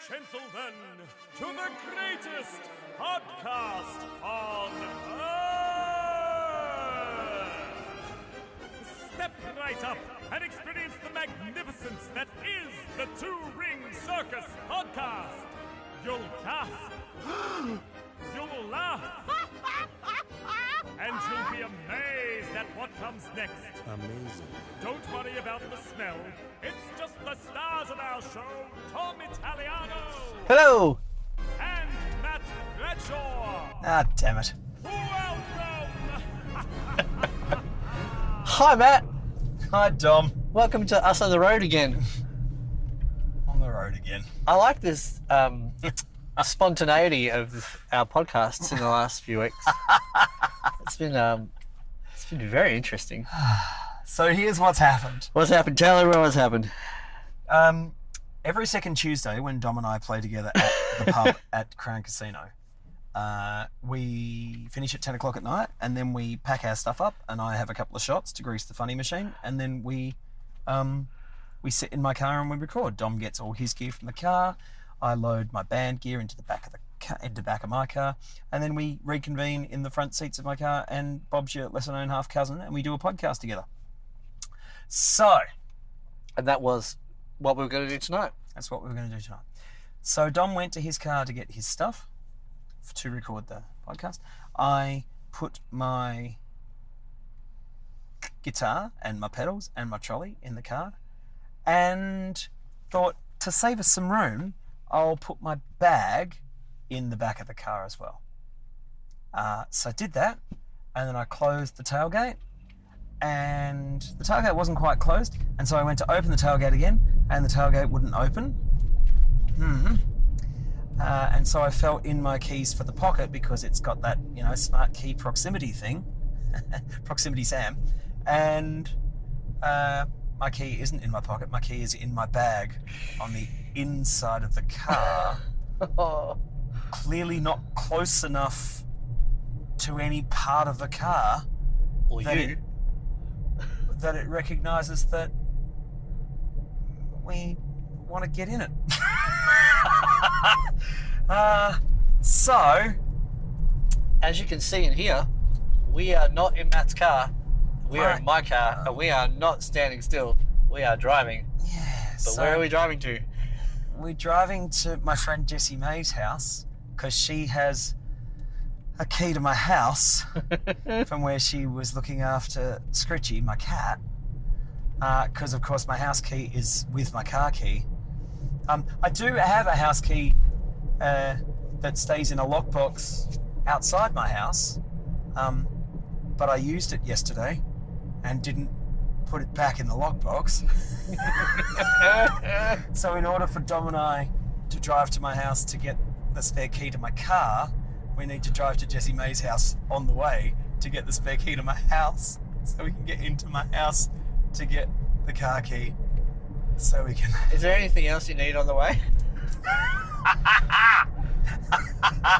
gentlemen, to the greatest podcast on Earth! Step right up and experience the magnificence that is the Two Ring Circus podcast. You'll gasp, you'll laugh, and you'll be amazed at what comes next. Amazing. Don't worry about the smell. It's just the stars of our show, Tom Italiano Hello! and Matt Bradshaw. Ah, damn it. Welcome! Hi, Matt. Hi, Dom. Welcome to us on the road again. On the road again. I like this spontaneity of our podcasts in the last few weeks. It's been very interesting. So here's what's happened. What's happened? Tell everyone what's happened. Every second Tuesday when Dom and I play together at the pub at Crown Casino, we finish at 10 o'clock at night and then we pack our stuff up and I have a couple of shots to grease the funny machine and then we sit in my car and we record. Dom gets all his gear from the car. I load my band gear into the back of my car, and then we reconvene in the front seats of my car and Bob's your lesser known half cousin and we do a podcast together. So And that was what we were going to do tonight. that's what we were going to do tonight. So Dom went to his car to get his stuff to record the podcast. I put my guitar and my pedals and my trolley in the car and thought, to save us some room, I'll put my bag in the back of the car as well. So I did that, and then I closed the tailgate, and the tailgate wasn't quite closed, and so I went to open the tailgate again, and the tailgate wouldn't open. And so I felt in my keys for the pocket because it's got that, smart key proximity thing, proximity Sam, and my key isn't in my pocket. My key is in my bag on the inside of the car. Clearly not close enough to any part of the car Or you. that it recognises that we want to get in it. So, As you can see in here, we are not in Matt's car. We are in my car, and we are not standing still. We are driving. yeah. But So where are we driving to? we're driving to my friend Jessie May's house because she has a key to my house from where she was looking after Scritchy, my cat. Because of course my house key is with my car key. I do have a house key that stays in a lockbox outside my house, but I used it yesterday and didn't put it back in the lockbox. So in order for Dom and I to drive to my house to get the spare key to my car, we need to drive to Jessie May's house on the way to get the spare key to my house so we can get into my house to get the car key so we can... Is there anything else you need on the way?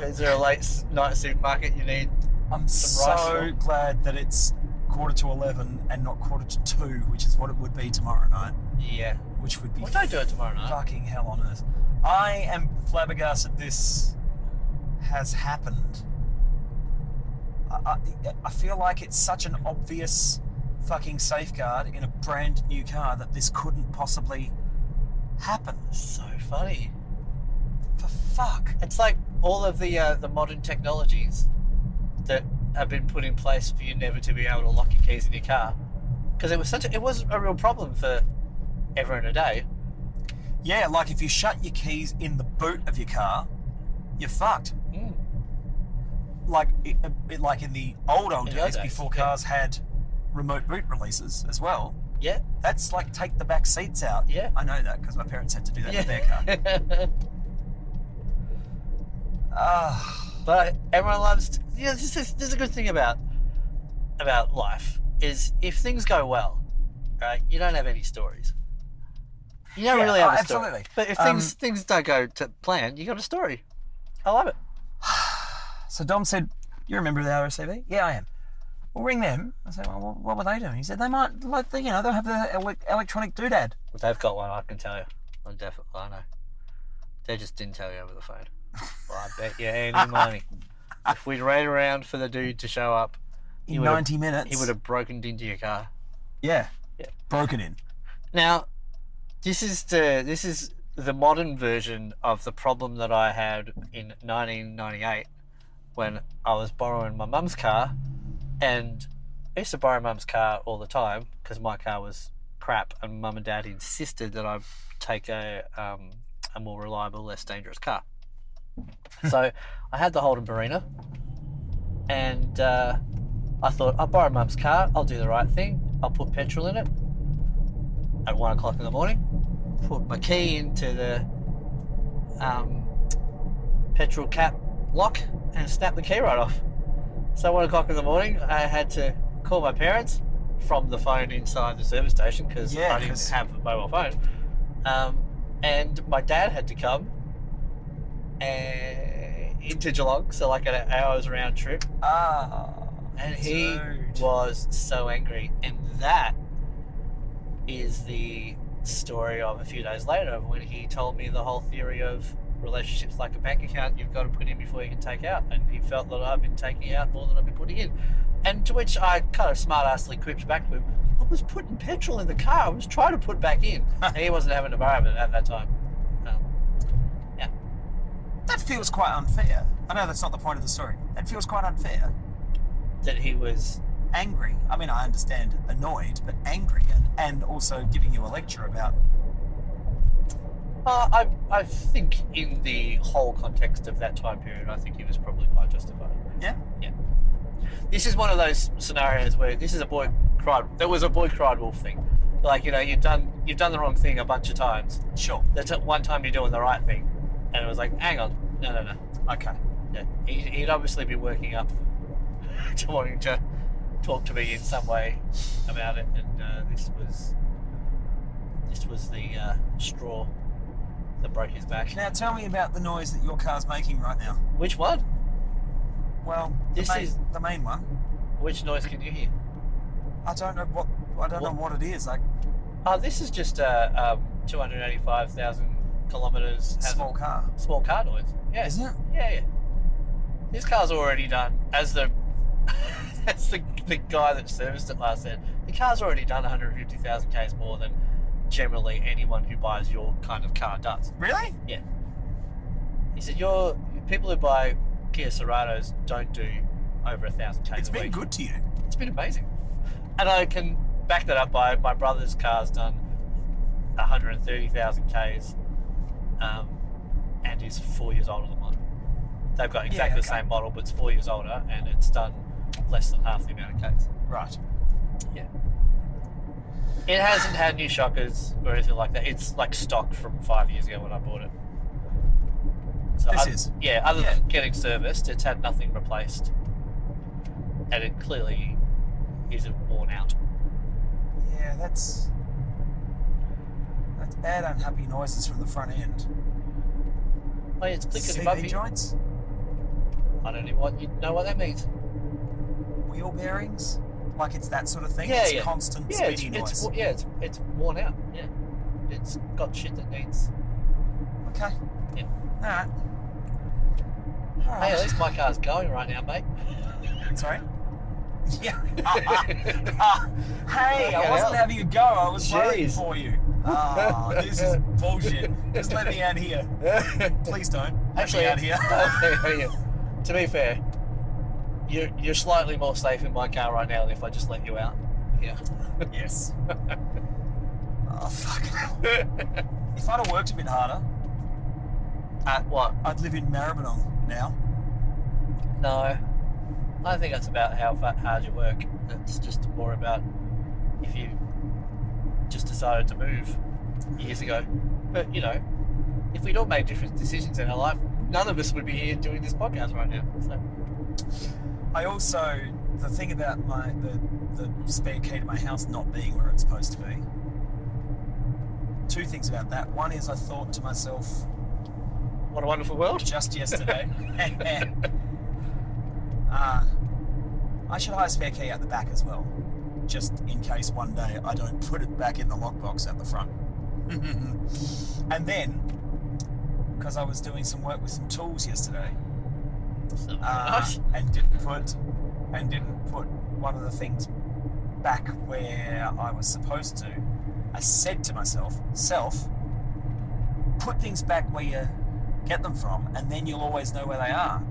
Is there a late night supermarket you need? I'm Some rice so for? glad that it's 11:15 and not 2:45, which is what it would be tomorrow night, Yeah. which would be Well, don't do it tomorrow night. fucking hell on earth. I am flabbergasted this has happened. I feel like it's such an obvious fucking safeguard in a brand new car that this couldn't possibly happen. So funny. For fuck. It's like all of the modern technologies that have been put in place for you never to be able to lock your keys in your car, because it was a real problem for ever and a day. Yeah, like if you shut your keys in the boot of your car, you're fucked. Like like in the old In the old days, days, before yeah. cars had remote boot releases as well. Yeah. That's like take the back seats out. Yeah. I know that because my parents had to do that Yeah. with their car. But everyone loves. This is a good thing about life is if things go well, right? You don't have any stories. You don't Yeah, really have a story. absolutely. But if things don't go to plan, you got a story. I love it. So Dom said, "You remember the RSCV?" "Yeah, I am." "Well, ring them." I said, "Well, what were they doing?" He said, "They might, they'll have the electronic doodad." Well, they've got one. I can tell you. I know. They just didn't tell you over the phone. Well, I bet you any money. If we'd waited around for the dude to show up, In 90 minutes? he would have broken into your car. Yeah. Yeah. Broken in. Now, this is the modern version of the problem that I had in 1998 when I was borrowing my mum's car, and I used to borrow mum's car all the time because my car was crap, and mum and dad insisted that I take a more reliable, less dangerous car. So I had the Holden Marina, and I thought, I'll borrow mum's car, I'll do the right thing, I'll put petrol in it at 1 o'clock in the morning, put my key into the petrol cap lock and snap the key right off. So 1 o'clock in the morning, I had to call my parents from the phone inside the service station because I didn't have a mobile phone. And my dad had to come into Geelong, so like an hour's round trip. And he was so angry. And that is the story of a few days later when he told me the whole theory of relationships like a bank account. You've got to put in before you can take out. And he felt that I've been taking out more than I've been putting in. And to which I kind of smart-assly quipped back to him, I was putting petrol in the car. I was trying to put back in. And he wasn't having a bar of it at that time. Yeah. That feels quite unfair. I know that's not the point of the story. That feels quite unfair. That he was angry. I mean, I understand annoyed, but angry, and also giving you a lecture about. I think in the whole context of that time period, I think he was probably quite justified. Yeah? Yeah. This is one of those scenarios where this is a boy cried. There was a boy cried wolf thing. Like, you know, you've done the wrong thing a bunch of times. Sure. That's one time you're doing the right thing, and it was like, hang on, no. Okay. Yeah. He'd obviously been working up to wanting to talk to me in some way about it, and this was the straw that broke his back. Now tell me about the noise that your car's making right now. Which one? Well, the main one. Which noise can you hear? I don't know what it is. Like, this is just 285,000 kilometres. Small car noise. Yeah. Isn't it? Yeah. This car's already done, as the the guy that serviced it last said, the car's already done 150,000 k's more than generally anyone who buys your kind of car does. Really? Yeah. He said, people who buy Kia Ceratos don't do over 1,000 k's It's a been week. good to you. It's been amazing. And I can back that up by my brother's car's done 130,000 k's and is 4 years older than mine. They've got exactly the same model, but it's 4 years older, and it's done less than half the amount of k's. Right. Yeah. It hasn't had new shockers or anything like that. It's like stock from 5 years ago when I bought it. So other than getting serviced, it's had nothing replaced. And it clearly isn't worn out. Yeah, that's bad, unhappy noises from the front end. Oh, yeah, it's clickety CV bumpy. joints? I don't even know what that means. Wheel bearings? Like it's that sort of thing? Yeah, it's constant speedy noise. It's worn out. Yeah. It's got shit that needs. Okay. Yeah. Alright. Hey, at least my car's going right now, mate. Sorry? Yeah. Hey, I wasn't having a go. I was worried for you. This is bullshit. Just let me out here. Please don't. Actually, let me out here. To be fair, you're slightly more safe in my car right now than if I just let you out. Yeah. Yes. Oh, fucking hell. If I'd have worked a bit harder... At what? I'd live in Maribyrnong now. No. I think that's about how hard you work. It's just more about if you just decided to move years ago. But, you know, if we'd all made different decisions in our life, none of us would be here doing this podcast right now. So. I also, the thing about the spare key to my house not being where it's supposed to be, two things about that. One is I thought to myself, what a wonderful world. Just yesterday. I should hide a spare key out the back as well, just in case one day I don't put it back in the lockbox at the front. And then, because I was doing some work with some tools yesterday, So nice. and didn't put one of the things back where I was supposed to. I said to myself, put things back where you get them from, and then you'll always know where they are.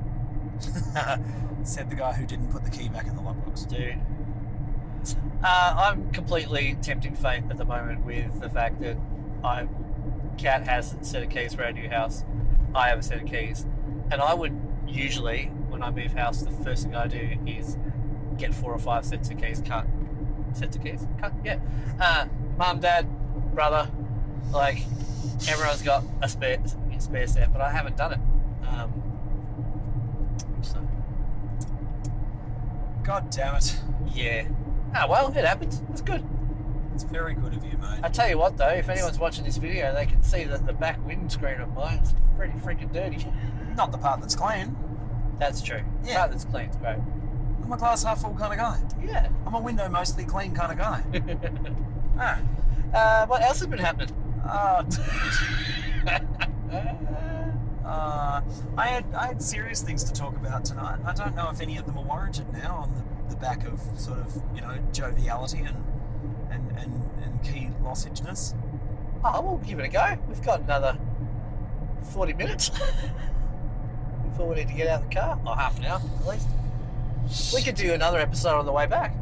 Said the guy who didn't put the key back in the lockbox. Dude. I'm completely tempting fate at the moment with the fact that Kat has a set of keys for our new house. I have a set of keys. And I would usually, when I move house, the first thing I do is get 4 or 5 sets of keys cut. Sets of keys? Cut? Yeah. Mum, Dad, brother, like, everyone's got a spare set, but I haven't done it. So, God damn it. yeah. Ah, well, it happens. That's good. It's very good of you, mate. I tell you what, though, if anyone's watching this video, they can see that the back windscreen of mine's pretty freaking dirty. Not the part that's clean. That's true. Yeah. Part that's clean is great. I'm a glass half full kind of guy. Yeah. I'm a window mostly clean kind of guy. What else has been happening? I had serious things to talk about tonight. I don't know if any of them are warranted now on the back of sort of, joviality and key lossageness. Oh, we'll give it a go. We've got another 40 minutes before we need to get out of the car. Or half an hour, at least. We could do another episode on the way back.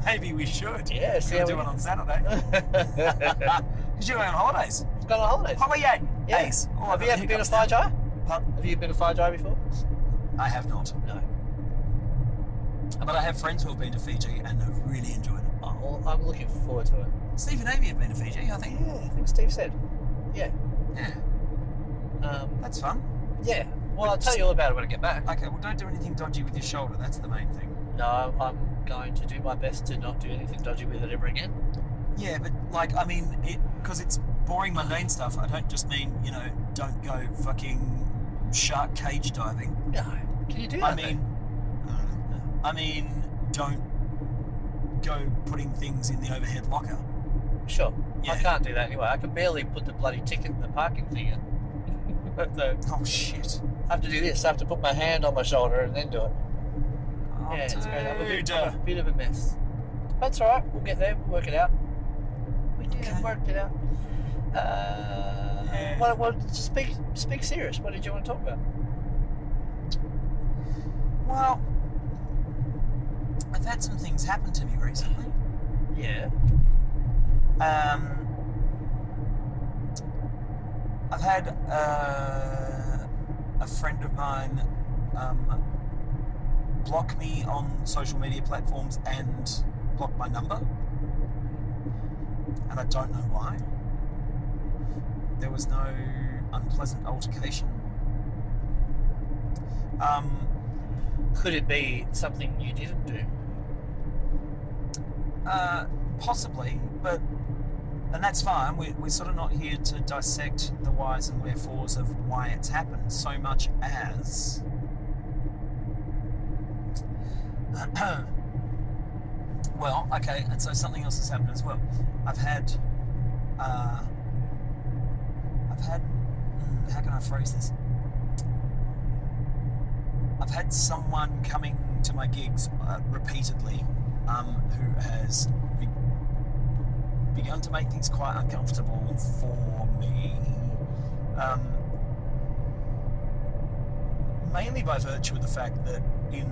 Maybe we should. Yeah, see We'll how do we it on Saturday. Because you're going on holidays. We've gone on holidays. Oh, yeah. Yeah. Ace. Oh, Have you ever been a fire jar? Pardon? Have you been a fire jar before? I have not. No. But I have friends who have been to Fiji and have really enjoyed it. Oh, well, I'm looking forward to it. Steve and Amy have been to Fiji, I think. Yeah, I think Steve said. Yeah. Yeah. That's fun. Yeah. Well, I'll tell you all about it when I get back. Okay, well, don't do anything dodgy with your shoulder. That's the main thing. No, I'm going to do my best to not do anything dodgy with it ever again. Yeah, but, because it's boring, mundane stuff, I don't just mean, don't go fucking shark cage diving. No. Can you do that? I mean, don't go putting things in the overhead locker. Sure. Yeah. I can't do that anyway. I can barely put the bloody ticket in the parking thing in. So Oh, shit. I have to do this. I have to put my hand on my shoulder and then do it. Oh, Yeah, it's great. I'm a dude. bit of a mess. That's all right. We'll get there. We'll work it out. We did Okay. worked it out. Yeah. Well, speak serious. What did you want to talk about? Well, I've had some things happen to me recently. Yeah. I've had a friend of mine block me on social media platforms and block my number. And I don't know why. There was no unpleasant altercation. Could it be something you didn't do? Possibly, and that's fine. We're sort of not here to dissect the whys and wherefores of why it's happened so much as well, okay, and so something else has happened as well. I've had how can I phrase this? I've had someone coming to my gigs repeatedly who has begun to make things quite uncomfortable for me, mainly by virtue of the fact that the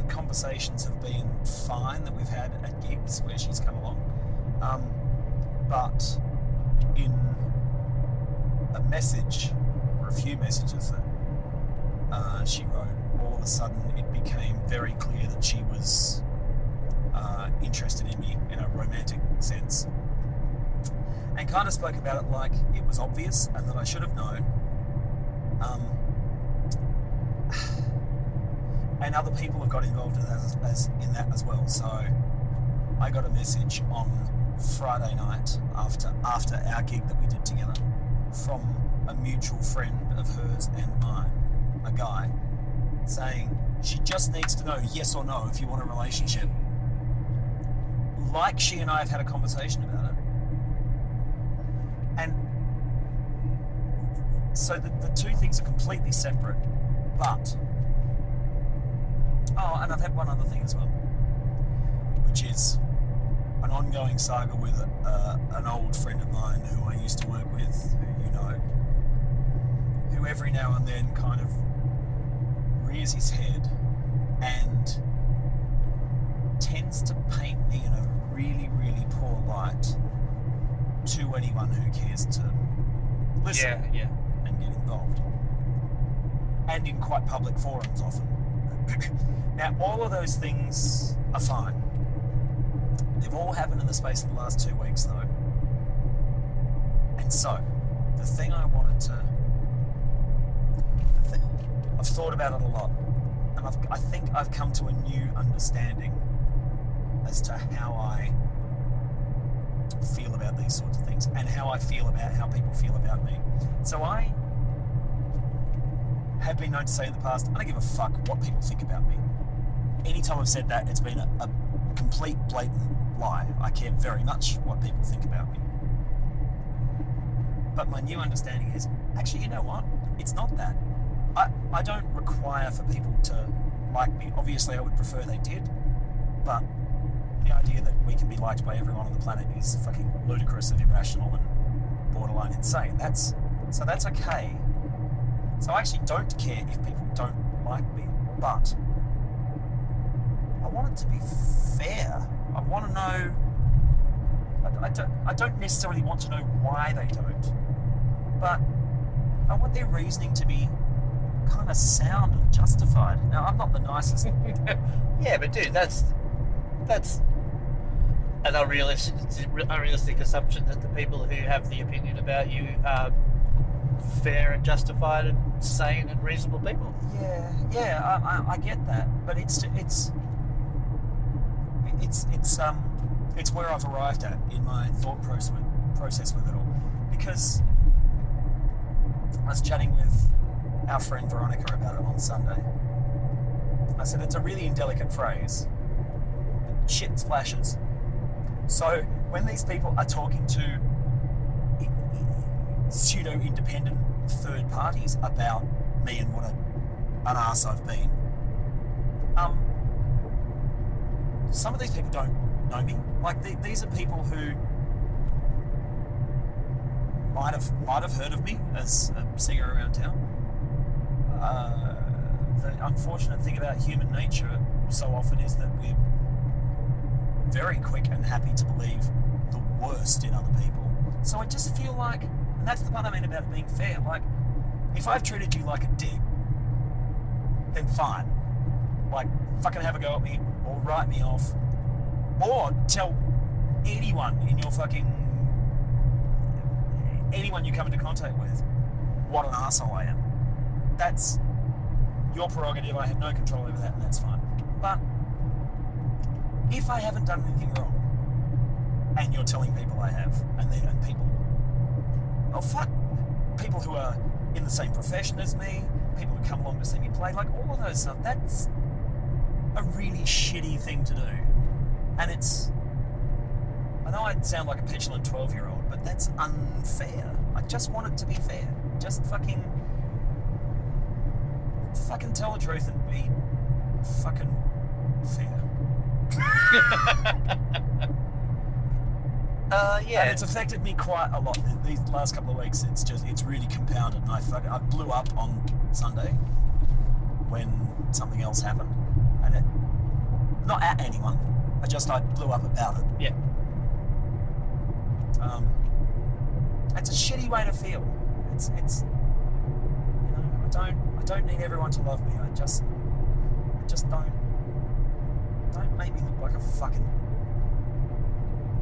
conversations have been fine that we've had at gigs where she's come along, but in a message or a few messages that she wrote, all of a sudden it became very clear that she was interested in me in a romantic sense, and kind of spoke about it like it was obvious and that I should have known. And other people have got involved in that as well. So I got a message on Friday night after our gig that we did together from a mutual friend of hers and mine, a guy, saying she just needs to know yes or no if you want a relationship. Like she and I have had a conversation about it. And so the two things are completely separate, but and I've had one other thing as well, which is an ongoing saga with an old friend of mine who I used to work with, who you know, who every now and then kind of rears his head and tends to paint me in a really, really poor light to anyone who cares to listen and get involved. And in quite public forums often. Now, all of those things are fine. They've all happened in the space of the last 2 weeks, though. And so, the thing I wanted to... I've thought about it a lot. And I think I've come to a new understanding as to how I feel about these sorts of things and how I feel about how people feel about me. So I have been known to say in the past, I don't give a fuck what people think about me. Anytime I've said that, it's been a complete, blatant lie. I care very much what people think about me. But my new understanding is, actually, you know what? It's not that. I don't require for people to like me. Obviously, I would prefer they did, but the idea that we can be liked by everyone on the planet is fucking ludicrous and irrational and borderline insane. That's okay. So I actually don't care if people don't like me, but I want it to be fair. I want to know. I don't necessarily want to know why they don't, but I want their reasoning to be kind of sound and justified. Now, I'm not the nicest. Yeah, but dude, that's an unrealistic assumption that the people who have the opinion about you are fair and justified and sane and reasonable people. Yeah, I get that, but it's where I've arrived at in my thought process with it all, because I was chatting with our friend Veronica about it on Sunday. I said it's a really indelicate phrase. Shit splashes. So when these people are talking to pseudo-independent third parties about me and what an arse I've been, some of these people don't know me. Like these are people who might have heard of me as a singer around town. The unfortunate thing about human nature so often is that we're very quick and happy to believe the worst in other people. So I just feel like, and that's the part I mean about it being fair, like, if I've treated you like a dick, then fine. Like, fucking have a go at me, or write me off, or tell anyone in your anyone you come into contact with what an arsehole I am. That's your prerogative. I have no control over that, and that's fine. But if I haven't done anything wrong, and you're telling people I have, and people, oh fuck, people who are in the same profession as me, people who come along to see me play, like all of those stuff, that's a really shitty thing to do. And I know I sound like a petulant 12-year-old, but that's unfair. I just want it to be fair. Just fucking tell the truth and be fucking fair. Yeah. And it's affected me quite a lot these last couple of weeks. It's really compounded, and I blew up on Sunday when something else happened, and it not at anyone. I blew up about it. Yeah. It's a shitty way to feel. It's you know, I don't need everyone to love me. I just don't make me look like a fucking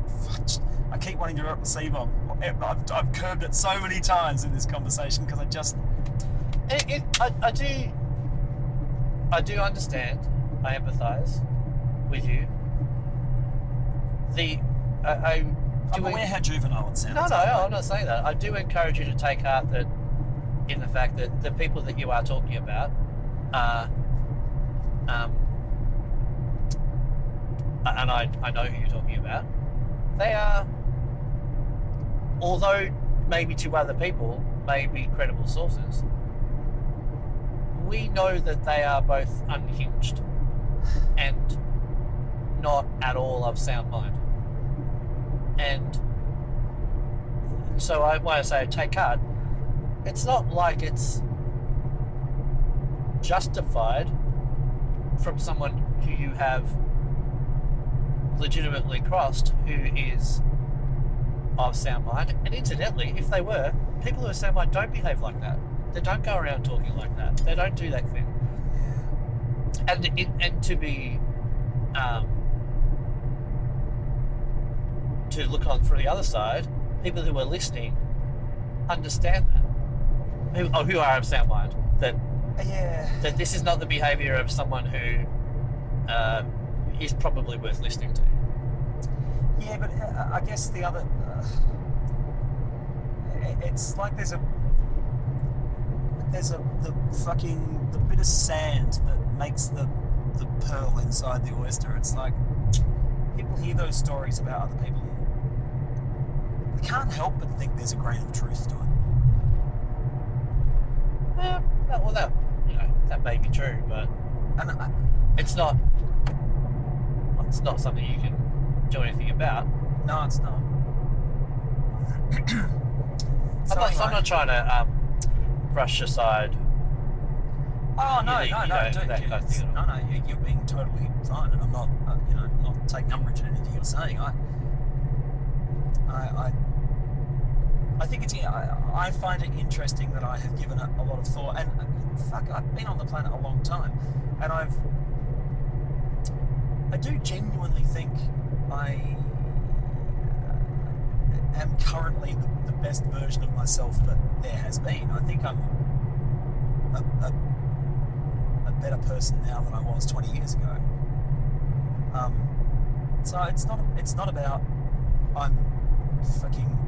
fudge. I keep wanting to drop the C-bomb. I've curbed it so many times in this conversation because I do understand. I empathise with you. I'm aware how juvenile it sounds. No, I'm not saying that. I do encourage you to take heart in the fact that the people that you are talking about are, and I know who you're talking about, they are, although maybe to other people, may be credible sources, we know that they are both unhinged and not at all of sound mind. And so when I say take heart, it's not like it's justified from someone who you have legitimately crossed who is of sound mind. And incidentally, if they were, people who are sound mind don't behave like that. They don't go around talking like that. They don't do that thing. And to be to look on for the other side, people who are listening understand that. Who are of sound mind. That this is not the behaviour of someone who is probably worth listening to. Yeah, but I guess the other... it's like there's the bit of sand that makes the pearl inside the oyster. It's like people hear those stories about other people. They can't help but think there's a grain of truth to it. That may be true, but it's not something you can do anything about. No, it's not. I'm not trying to brush aside. Oh no, dude, you're being totally fine, and I'm not, not taking umbrage at anything you're saying. I think it's. I find it interesting that I have given it a lot of thought, and I've been on the planet a long time, and I do genuinely think I am currently the best version of myself that there has been. I think I'm a better person now than I was 20 years ago. So it's not about I'm fucking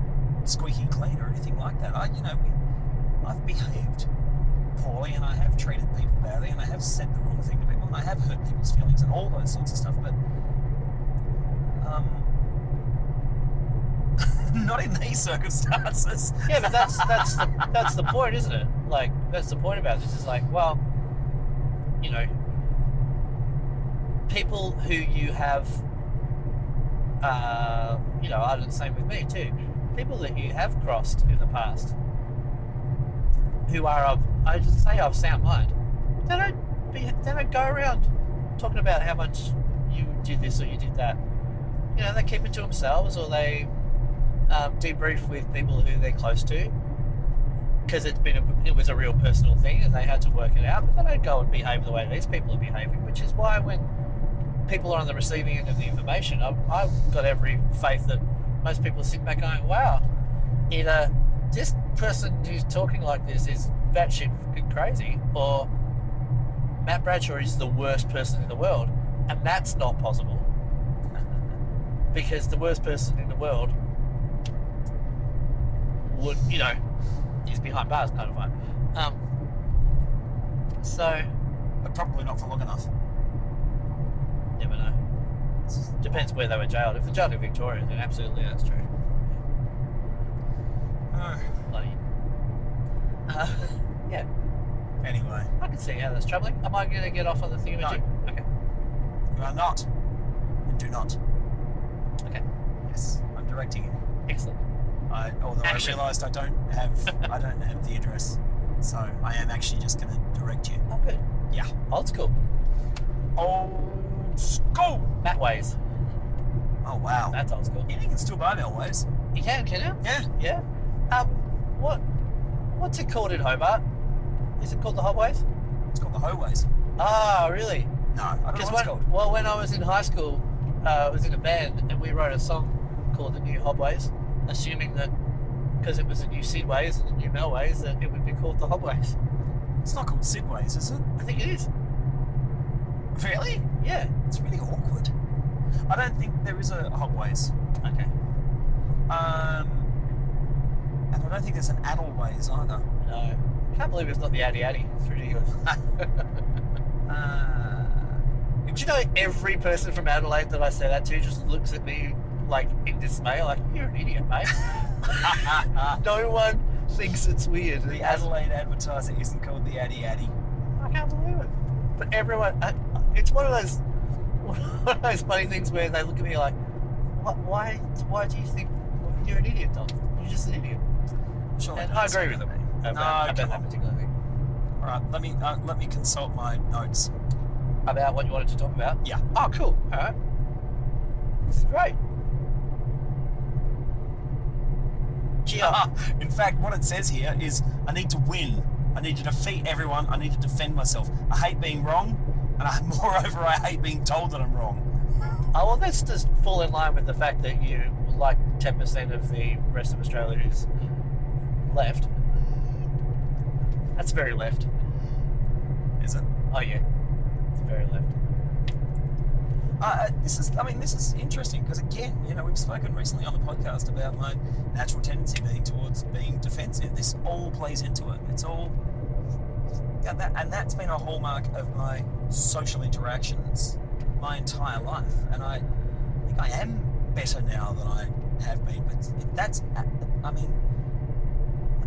squeaky clean or anything like that. I've behaved poorly, and I have treated people badly, and I have said the wrong thing to people, and I have hurt people's feelings and all those sorts of stuff, but not in these circumstances. Yeah, but that's the point, isn't it? Like, that's the point about this. Is like, well, people who you have, I did the same with me too. People that you have crossed in the past, who are of sound mind, they don't go around talking about how much you did this or you did that. They keep it to themselves, or they debrief with people who they're close to, because it was a real personal thing and they had to work it out. But they don't go and behave the way these people are behaving, which is why when people are on the receiving end of the information, I've got every faith that most people are sitting back going, wow, either this person who's talking like this is batshit fucking crazy, or Matt Bradshaw is the worst person in the world. And that's not possible. Because the worst person in the world would, is behind bars kind of vibe. But probably not for long enough. Never know. Depends where they were jailed. If they're jailed in Victoria, then absolutely that's true. Bloody. Yeah. Anyway. I can see how that's troubling. Am I going to get off on the thing? No. Okay. You are not. And do not. Okay. Yes, I'm directing you. Excellent. Although Action. I realised I don't have the address, so I am actually just going to direct you. Oh, good. Yeah. Old school. Old school. Melways. Oh wow. That's old school. Yeah, you can still buy Melways. You can you? Yeah. Yeah. What's it called in Hobart? Is it called the Hobways? It's called the Hobways. Ah, really? No, I don't know what it's called. Well, when I was in high school, I was in a band and we wrote a song called The New Hobways, assuming that because it was the new Sidways and the new Melways that it would be called the Hobways. It's not called Sidways, is it? I think it is. Really? Yeah. It's really awkward. I don't think there is a Hobways. Okay. And I don't think there's an Adelways either. No. I can't believe it's not the Addy Addy. It's ridiculous. Do you know every person from Adelaide that I say that to just looks at me like in dismay, like, you're an idiot, mate. thinks it's weird. The Adelaide Advertiser isn't called the Addy Addy. I can't believe it. But everyone, it's one of those funny things where they look at me like, why do you think you're an idiot, Tom? You're just an idiot. Surely And not. I agree with them about come that on. particular thing. All right, let me consult my notes. About what you wanted to talk about? Yeah. Oh, cool. All right. This is great. In fact, what it says here is I need to win. I need to defeat everyone. I need to defend myself. I hate being wrong, and moreover, I hate being told that I'm wrong. Oh, well, that's just fall in line with the fact that you, like 10% of the rest of Australia, is left. That's very left. Is it? Oh, yeah. It's very left. This is interesting because again, we've spoken recently on the podcast about my natural tendency being towards being defensive. This all plays into it. It's all, and that's been a hallmark of my social interactions my entire life. And I think I am better now than I have been. But that's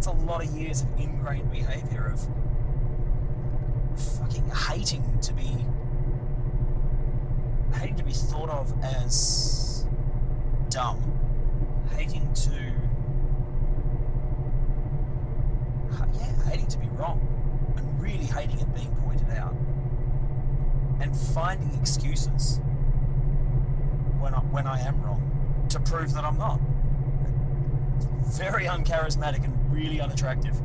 a lot of years of ingrained behaviour of fucking hating to be thought of as dumb, hating to be wrong, and really hating it being pointed out, and finding excuses when I am wrong to prove that I'm not. It's very uncharismatic and really unattractive.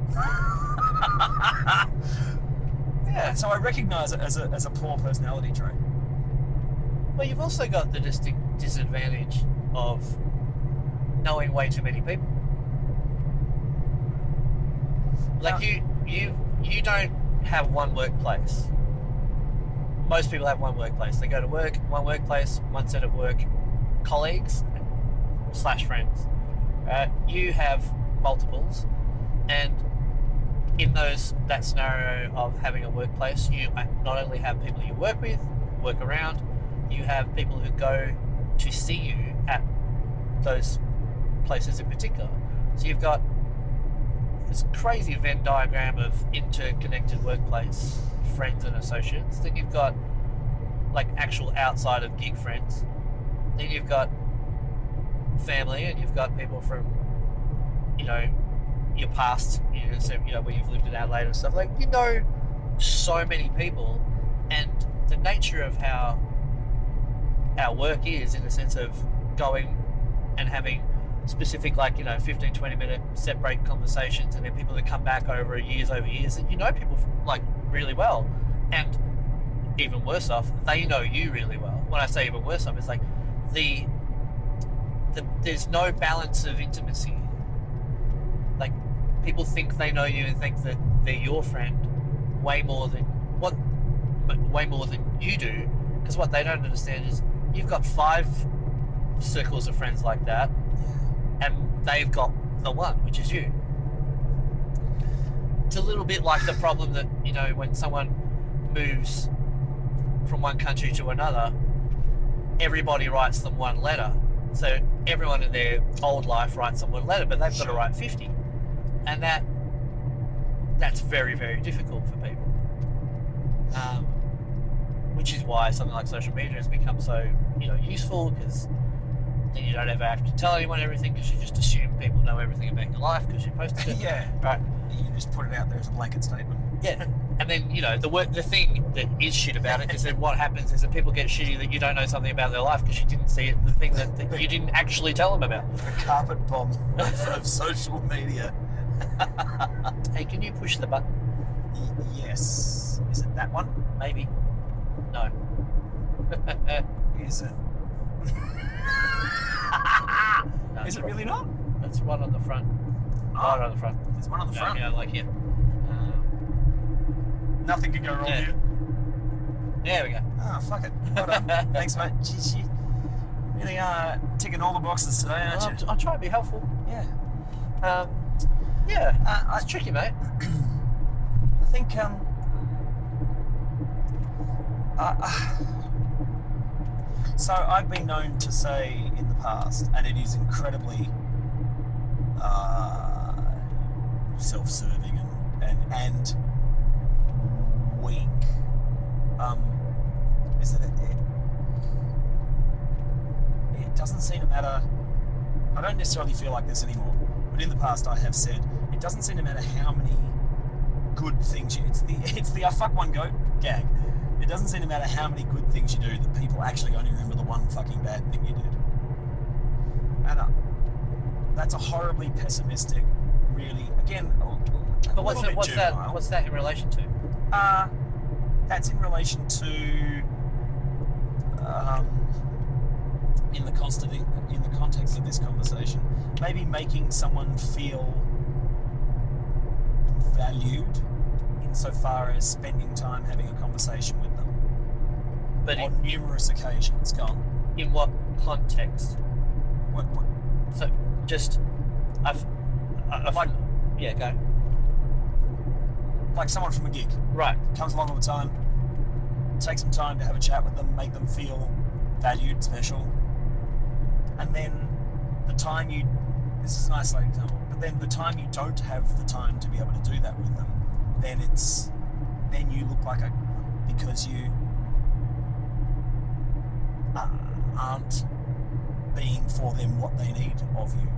Yeah, so I recognise it as a poor personality trait. Well, you've also got the distinct disadvantage of knowing way too many people. Like you don't have one workplace. Most people have one workplace. They go to work, one workplace, one set of work colleagues / friends. You have multiples, and in that scenario of having a workplace, you not only have people you work with, work around, you have people who go to see you at those places in particular. So you've got this crazy Venn diagram of interconnected workplace friends and associates. Then you've got like actual outside of gig friends. Then you've got family, and you've got people from your past, where you've lived in Adelaide and stuff. Like, so many people, and the nature of how our work is, in the sense of going and having specific 15-20 minute set break conversations, and then people that come back over years, and people really well, and even worse off, they know you really well. When I say even worse off, it's like there's no balance of intimacy. Like, people think they know you and think that they're your friend way more than you do, because what they don't understand is you've got 5 circles of friends like that, and they've got the one, which is you. It's a little bit like the problem that, when someone moves from one country to another, everybody writes them one letter. So everyone in their old life writes them one letter, but they've got to write 50. And that's very, very difficult for people. Which is why something like social media has become so, useful, because then you don't ever have to tell anyone everything, because you just assume people know everything about your life because you posted it. Yeah. Right. You just put it out there as a blanket statement. Yeah. And then, the thing that is shit about it is that what happens is that people get shitty that you don't know something about their life because you didn't see it, the thing that you didn't actually tell them about. The carpet bomb of social media. Hey, can you push the button? Yes. Is it that one? Maybe. No. Is it? No, Is it really not? That's one on the front. Right on the front. There's one on the front. Yeah, like here. Nothing can go wrong Yeah. here. There we go. Oh, fuck it. Well done. Thanks, mate. Jeez, you really are ticking all the boxes today, aren't you? I'll try to be helpful. Yeah. It's tricky, mate. I think, so I've been known to say in the past, and it is incredibly self-serving and weak. Is that it doesn't seem to matter. I don't necessarily feel like this anymore, but in the past I have said it doesn't seem to matter how many good things it's the I fuck one goat gag. It doesn't seem to matter how many good things you do, that people actually only remember the one fucking bad thing you did. And that's a horribly pessimistic, really, again, But what's that in relation to? That's in relation to in the context of this conversation, maybe making someone feel valued insofar as spending time having a conversation with them. But on numerous occasions. Gone. In what context? What? So just I've like, yeah, go. Like someone from a gig. Right. Comes along all the time. Take some time to have a chat with them, make them feel valued, special. And then the time this is an isolated example, but then the time you don't have the time to be able to do that with them, then you look like because you aren't being for them what they need of you.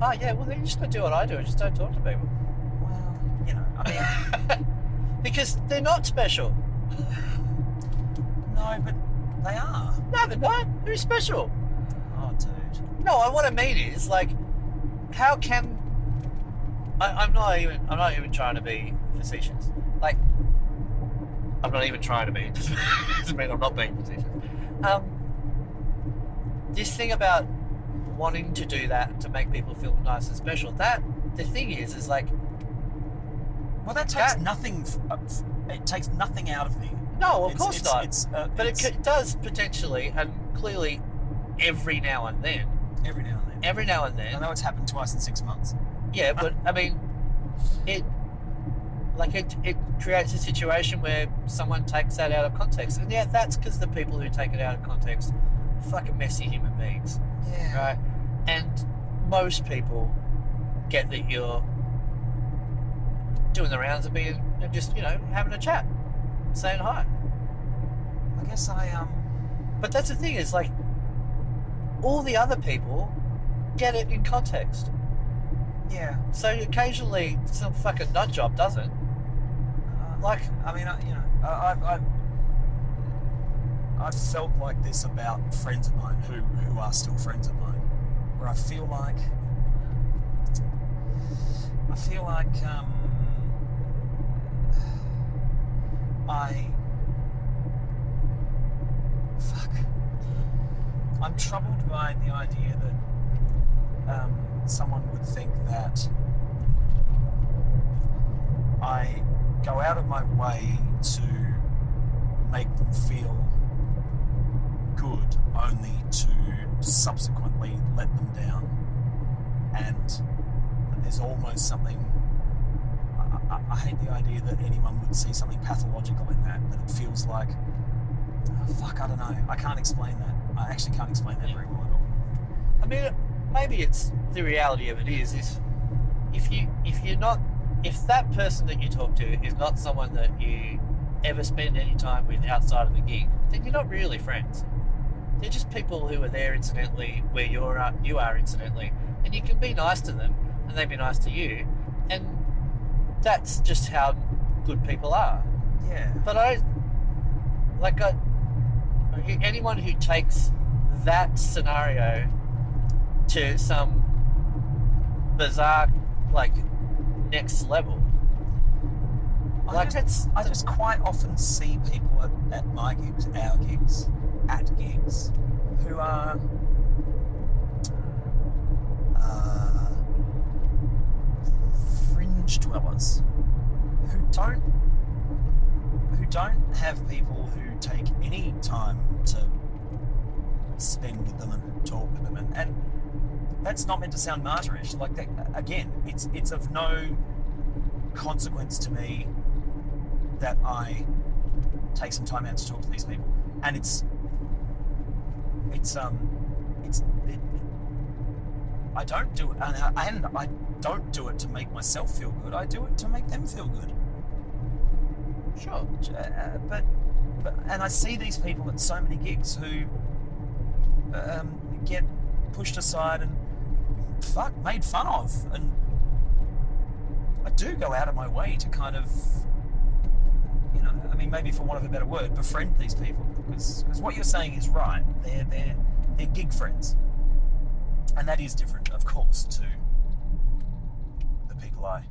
Oh yeah, well then you just gotta do what I do and just don't talk to people. Well, you know, I mean because they're not special. No, but they are. No, they're not. Who's special? Oh, dude. No, what I mean is, like, how can I'm not even trying to be facetious. Like, I'm not even trying to be. Doesn't mean I'm not being facetious. This thing about wanting to do that to make people feel nice and special. That the thing is like. Well, that takes nothing. It takes nothing out of me. No, of course not. But it does potentially, and clearly, every now and then. Every now and then. I know it's happened twice in 6 months. Yeah, but I mean, it creates a situation where someone takes that out of context, and yeah, that's because the people who take it out of context are fucking messy human beings. Yeah. Right. And most people get that you're doing the rounds and just having a chat, saying hi. I guess But that's the thing is like, all the other people get it in context. Yeah. So occasionally some fucking nut job doesn't. I've felt like this about friends of mine who are still friends of mine, where I feel like I'm troubled by the idea that someone would think that I go out of my way to make them feel good only to subsequently let them down, and there's almost something I hate the idea that anyone would see something pathological in that it feels like I don't know, I can't explain that. I actually can't explain that very well at all. I mean, maybe it's the reality of it is if that person that you talk to is not someone that you ever spend any time with outside of the gig, then you're not really friends. They're just people who are there incidentally where you are incidentally, and you can be nice to them and they be nice to you, and that's just how good people are. Yeah. But anyone who takes that scenario to some bizarre, next level. I just quite often see people at my gigs, our gigs, at gigs, who are fringe dwellers, who don't have people who take any time to spend with them and talk with them, and that's not meant to sound martyrish. Like that, again, it's of no consequence to me that I take some time out to talk to these people, and I don't do it, and don't do it to make myself feel good. I do it to make them feel good. Sure. But and I see these people at so many gigs who get pushed aside and made fun of, and I do go out of my way to kind of, you know, I mean, maybe for want of a better word, befriend these people, because what you're saying is right. They're gig friends, and that is different, of course, to the people I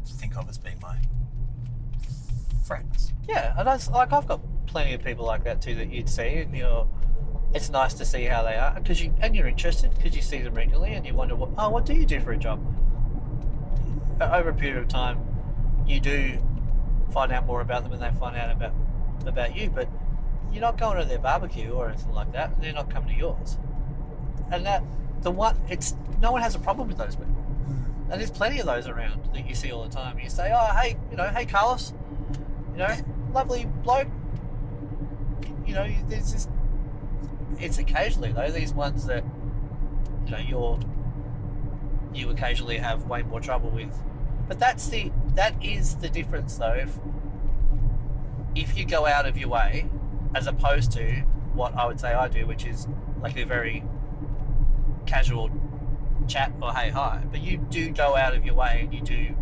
think of as being my friends. Yeah, and that's like, I've got plenty of people like that too that you'd see, and it's nice to see how they are, because you're interested because you see them regularly, and you wonder what do you do for a job? Over a period of time, you do find out more about them, and they find out about you, but you're not going to their barbecue or anything like that, and they're not coming to yours. And no one has a problem with those people. And there's plenty of those around that you see all the time. You say, oh, hey, Carlos, lovely bloke. There's this. It's occasionally though these ones that you occasionally have way more trouble with. But that is the difference though. If you go out of your way, as opposed to what I would say I do, which is like a very casual chat or hey hi, but you do go out of your way, and you do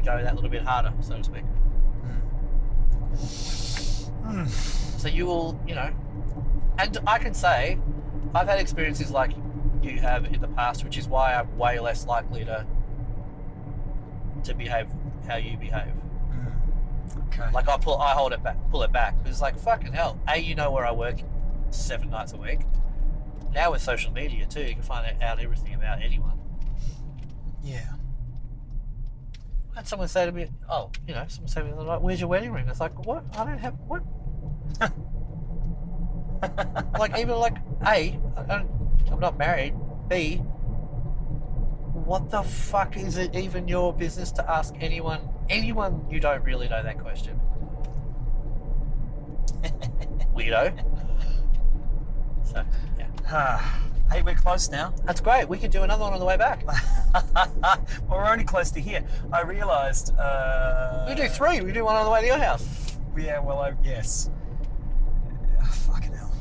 go that little bit harder, so to speak. So you will, and I can say I've had experiences like you have in the past, which is why I'm way less likely to behave how you behave. Okay. Like I pull it back. It's like, fucking hell. You know where I work 7 nights a week. Now with social media too, you can find out everything about anyone. Yeah. I had someone say to me, like, where's your wedding ring? It's like, what? I don't have, what? Like, even like, A, I'm not married. B, what the fuck is it even your business to ask anyone you don't really know that question? Weirdo. So, yeah. Hey, we're close now. That's great. We can do another one on the way back. Well, we're only close to here. I realised... We do 3. We do one on the way to your house. Yeah, well, yes. Fucking hell.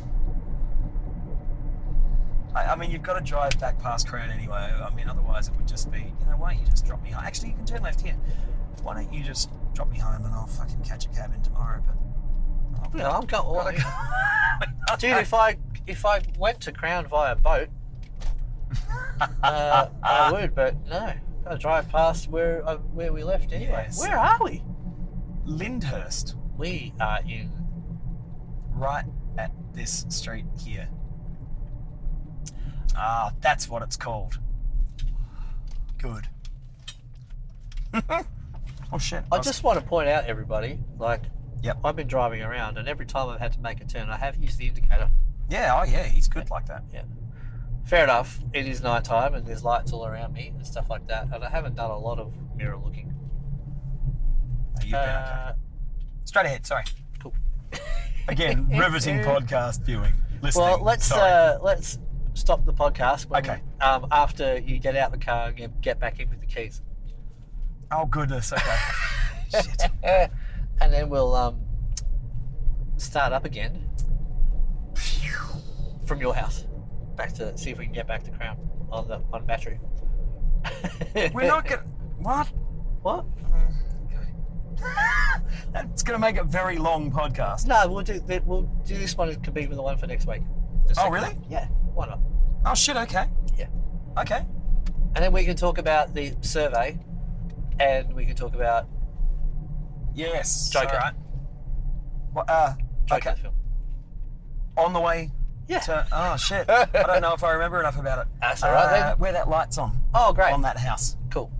I mean, you've got to drive back past Crown anyway. I mean, otherwise it would just be, why don't you just drop me home? Actually, you can turn left here. Why don't you just drop me home and I'll fucking catch a cab in tomorrow, but... I'm going... Dude, if I went to Crown via boat, I would, but no. Gotta drive past where we left anyway. Yes. Where are we? Lyndhurst. We are in... Right at this street here. That's what it's called. Good. Oh shit. I just want to point out, everybody, like, yep. I've been driving around, and every time I've had to make a turn, I have used the indicator. Yeah, he's good like that. Yeah. Fair enough, it is night time, and there's lights all around me and stuff like that, and I haven't done a lot of mirror looking. No, you've been okay. Straight ahead, sorry. Cool. Again, riveting podcast viewing. Listening. Well, let's stop the podcast okay. After you get out the car and get back in with the keys. Oh goodness, okay. Shit. And then we'll start up again from your house. Back to see if we can get back to Crown on battery. We're not gonna... What? What? Okay. That's gonna make a very long podcast. No, we'll do this one. It could be the one for next week. Oh really? Yeah. Why not? Oh shit. Okay. Yeah. Okay. And then we can talk about the survey, and we can talk about yes. Joker. All right. Well, Joker okay. film. On the way. Yeah. Oh shit. I don't know if I remember enough about it. That's all right then. Where that light's on. Oh great. On that house. Cool.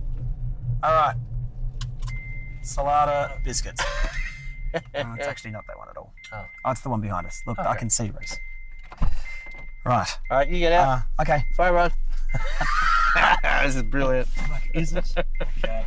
All right. Salada biscuits. It's actually not that one at all. Oh, it's the one behind us. Look, I can see Reese. Right. All right, you get out. Okay. Fire run. This is brilliant. Is it? Okay.